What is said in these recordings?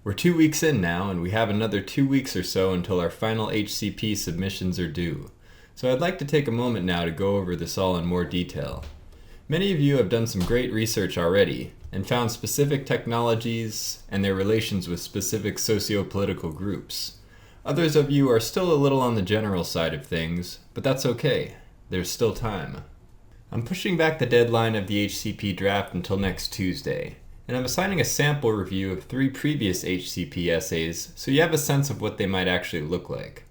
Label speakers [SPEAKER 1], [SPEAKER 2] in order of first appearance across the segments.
[SPEAKER 1] We're 2 weeks in now, and we have another 2 weeks or so until our final HCP submissions are due. So I'd like to take a moment now to go over this all in more detail. Many of you have done some great research already and found specific technologies and their relations with specific socio-political groups. Others of you are still a little on the general side of things, but that's okay. There's still time. I'm pushing back the deadline of the HCP draft until next Tuesday, and I'm assigning a sample review of 3 previous HCP essays so you have a sense of what they might actually look like.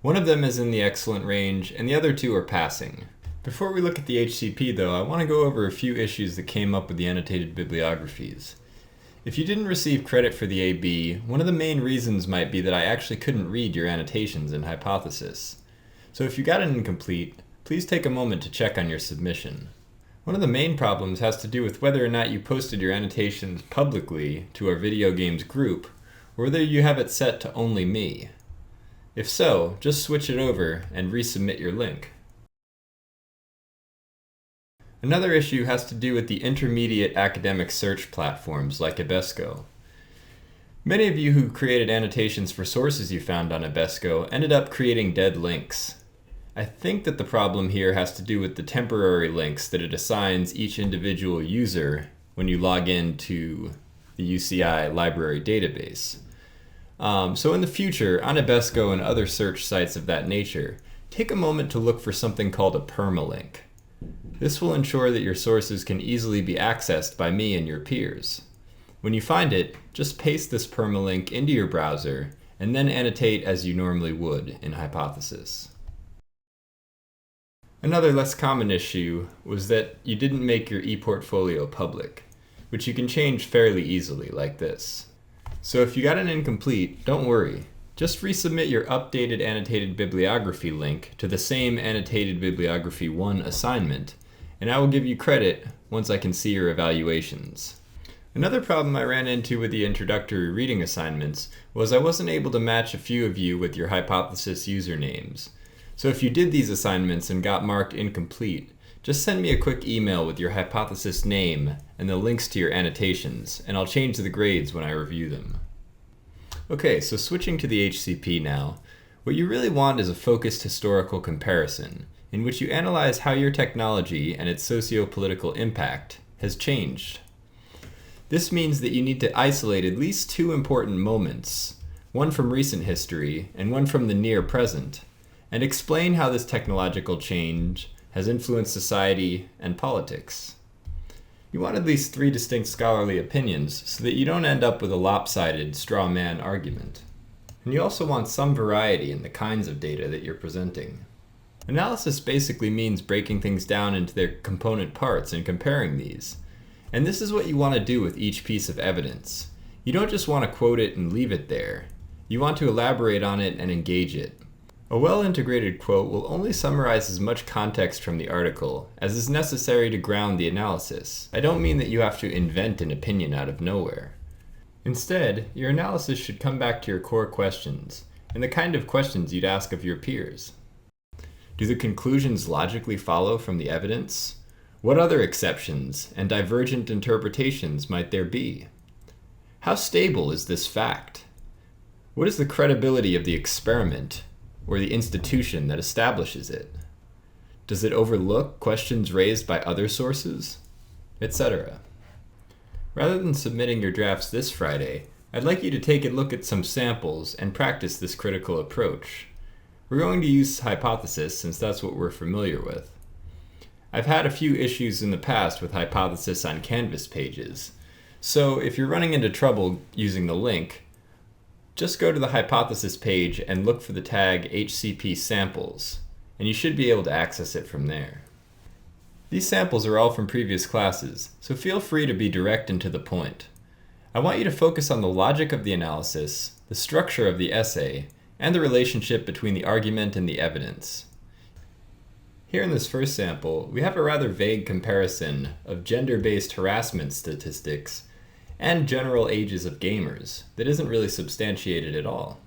[SPEAKER 1] One of them is in the excellent range, and the other 2 are passing. Before we look at the HCP though, I want to go over a few issues that came up with the annotated bibliographies. If you didn't receive credit for the AB, one of the main reasons might be that I actually couldn't read your annotations and hypothesis. So if you got an incomplete, please take a moment to check on your submission. One of the main problems has to do with whether or not you posted your annotations publicly to our video games group, or whether you have it set to only me. If so, just switch it over and resubmit your link. Another issue has to do with the intermediate academic search platforms like Ebesco. Many of you who created annotations for sources you found on Ebesco ended up creating dead links. I think that the problem here has to do with the temporary links that it assigns each individual user when you log into the UCI library database. So in the future, on Ebesco and other search sites of that nature, take a moment to look for something called a permalink. This will ensure that your sources can easily be accessed by me and your peers. When you find it, just paste this permalink into your browser and then annotate as you normally would in Hypothesis. Another less common issue was that you didn't make your ePortfolio public, which you can change fairly easily like this. So if you got an incomplete, don't worry. Just resubmit your updated annotated bibliography link to the same annotated bibliography 1 assignment, and I will give you credit once I can see your evaluations. Another problem I ran into with the introductory reading assignments was I wasn't able to match a few of you with your Hypothesis usernames. So if you did these assignments and got marked incomplete, just send me a quick email with your Hypothesis name and the links to your annotations, and I'll change the grades when I review them. Okay, so switching to the HCP now, what you really want is a focused historical comparison, in which you analyze how your technology and its socio-political impact has changed. This means that you need to isolate at least 2 important moments, one from recent history and one from the near present, and explain how this technological change has influenced society and politics. You want at least 3 distinct scholarly opinions so that you don't end up with a lopsided straw man argument. And you also want some variety in the kinds of data that you're presenting. Analysis basically means breaking things down into their component parts and comparing these. And this is what you want to do with each piece of evidence. You don't just want to quote it and leave it there. You want to elaborate on it and engage it. A well-integrated quote will only summarize as much context from the article as is necessary to ground the analysis. I don't mean that you have to invent an opinion out of nowhere. Instead, your analysis should come back to your core questions, and the kind of questions you'd ask of your peers. Do the conclusions logically follow from the evidence? What other exceptions and divergent interpretations might there be? How stable is this fact? What is the credibility of the experiment or the institution that establishes it? Does it overlook questions raised by other sources? Etc. Rather than submitting your drafts this Friday, I'd like you to take a look at some samples and practice this critical approach. We're going to use Hypothesis since that's what we're familiar with. I've had a few issues in the past with Hypothesis on Canvas pages, so if you're running into trouble using the link, just go to the Hypothesis page and look for the tag HCP samples, and you should be able to access it from there. These samples are all from previous classes, so feel free to be direct and to the point. I want you to focus on the logic of the analysis, the structure of the essay, and the relationship between the argument and the evidence. Here in this first sample, we have a rather vague comparison of gender-based harassment statistics and general ages of gamers that isn't really substantiated at all.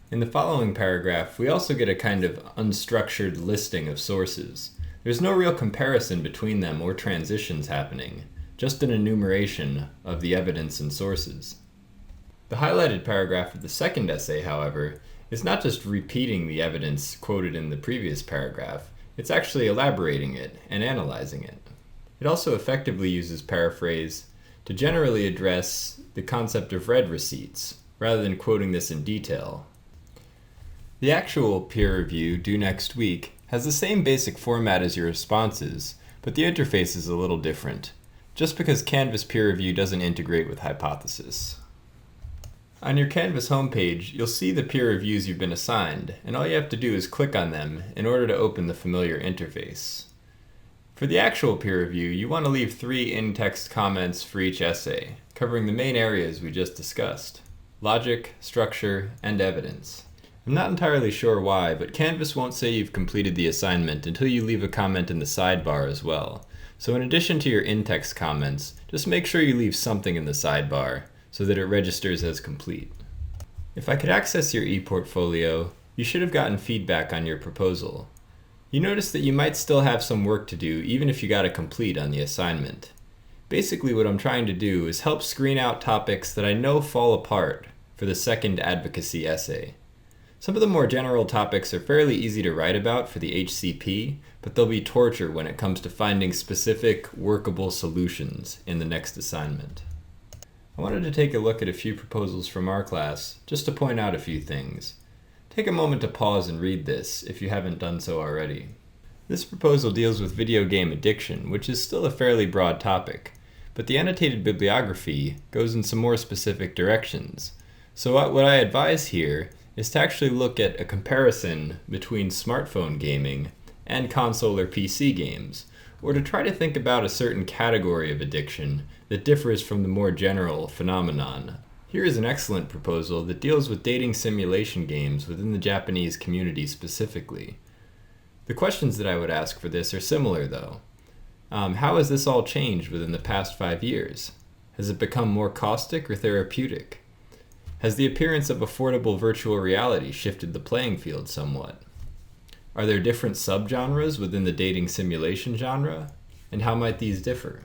[SPEAKER 1] In the following paragraph, we also get a kind of unstructured listing of sources. There's no real comparison between them or transitions happening, just an enumeration of the evidence and sources. The highlighted paragraph of the second essay, however, is not just repeating the evidence quoted in the previous paragraph, it's actually elaborating it and analyzing it. It also effectively uses paraphrase to generally address the concept of read receipts, rather than quoting this in detail. The actual peer review due next week has the same basic format as your responses, but the interface is a little different, just because Canvas peer review doesn't integrate with Hypothesis. On your Canvas homepage, you'll see the peer reviews you've been assigned, and all you have to do is click on them in order to open the familiar interface. For the actual peer review, you want to leave 3 in-text comments for each essay, covering the main areas we just discussed: logic, structure, and evidence. I'm not entirely sure why, but Canvas won't say you've completed the assignment until you leave a comment in the sidebar as well. So in addition to your in-text comments, just make sure you leave something in the sidebar so that it registers as complete. If I could access your ePortfolio, you should have gotten feedback on your proposal. You notice that you might still have some work to do even if you got a complete on the assignment. Basically what I'm trying to do is help screen out topics that I know fall apart for the second advocacy essay. Some of the more general topics are fairly easy to write about for the HCP, but they'll be torture when it comes to finding specific, workable solutions in the next assignment. I wanted to take a look at a few proposals from our class, just to point out a few things. Take a moment to pause and read this, if you haven't done so already. This proposal deals with video game addiction, which is still a fairly broad topic, but the annotated bibliography goes in some more specific directions. So what I advise here is to actually look at a comparison between smartphone gaming and console or PC games, or to try to think about a certain category of addiction that differs from the more general phenomenon. Here is an excellent proposal that deals with dating simulation games within the Japanese community specifically. The questions that I would ask for this are similar though. How has this all changed within the past 5 years? Has it become more caustic or therapeutic? Has the appearance of affordable virtual reality shifted the playing field somewhat? Are there different subgenres within the dating simulation genre? And how might these differ?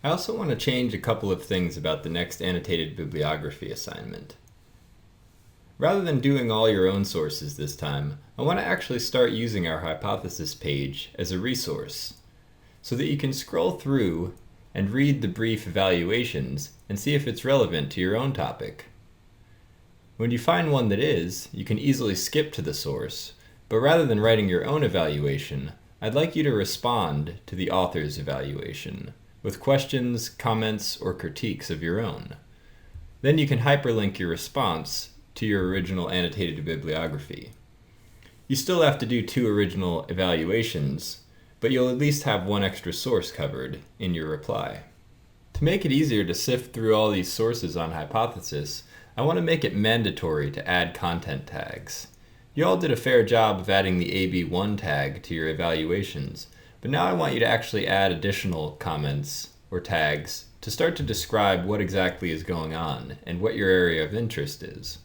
[SPEAKER 1] I also want to change a couple of things about the next annotated bibliography assignment. Rather than doing all your own sources this time, I want to actually start using our hypothesis page as a resource, so that you can scroll through and read the brief evaluations and see if it's relevant to your own topic. When you find one that is, you can easily skip to the source, but rather than writing your own evaluation, I'd like you to respond to the author's evaluation with questions, comments, or critiques of your own. Then you can hyperlink your response to your original annotated bibliography. You still have to do 2 original evaluations, but you'll at least have 1 extra source covered in your reply. To make it easier to sift through all these sources on Hypothesis, I want to make it mandatory to add content tags. You all did a fair job of adding the AB1 tag to your evaluations, but now I want you to actually add additional comments or tags to start to describe what exactly is going on and what your area of interest is.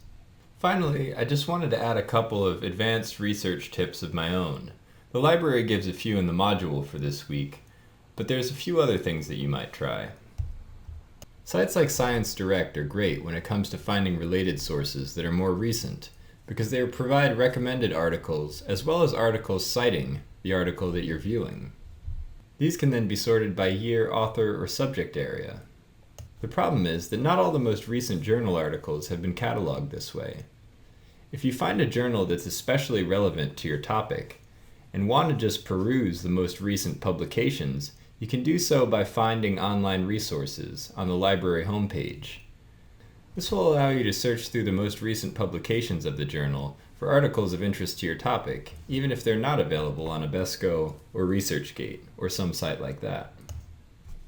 [SPEAKER 1] Finally, I just wanted to add a couple of advanced research tips of my own. The library gives a few in the module for this week, but there's a few other things that you might try. Sites like ScienceDirect are great when it comes to finding related sources that are more recent, because they provide recommended articles as well as articles citing the article that you're viewing. These can then be sorted by year, author, or subject area. The problem is that not all the most recent journal articles have been cataloged this way. If you find a journal that's especially relevant to your topic and want to just peruse the most recent publications, you can do so by finding online resources on the library homepage. This will allow you to search through the most recent publications of the journal for articles of interest to your topic, even if they're not available on Abesco or ResearchGate or some site like that.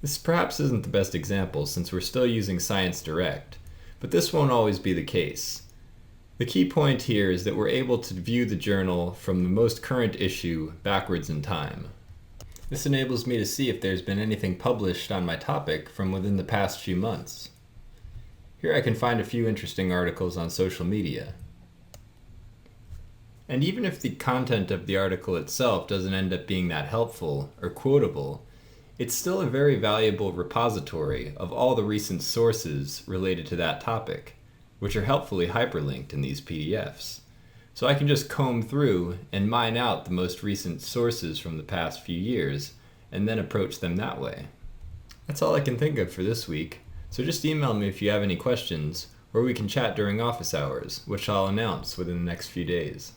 [SPEAKER 1] This perhaps isn't the best example since we're still using ScienceDirect, but this won't always be the case. The key point here is that we're able to view the journal from the most current issue backwards in time. This enables me to see if there's been anything published on my topic from within the past few months. Here I can find a few interesting articles on social media. And even if the content of the article itself doesn't end up being that helpful or quotable, it's still a very valuable repository of all the recent sources related to that topic, which are helpfully hyperlinked in these PDFs. So I can just comb through and mine out the most recent sources from the past few years, and then approach them that way. That's all I can think of for this week, so just email me if you have any questions, or we can chat during office hours, which I'll announce within the next few days.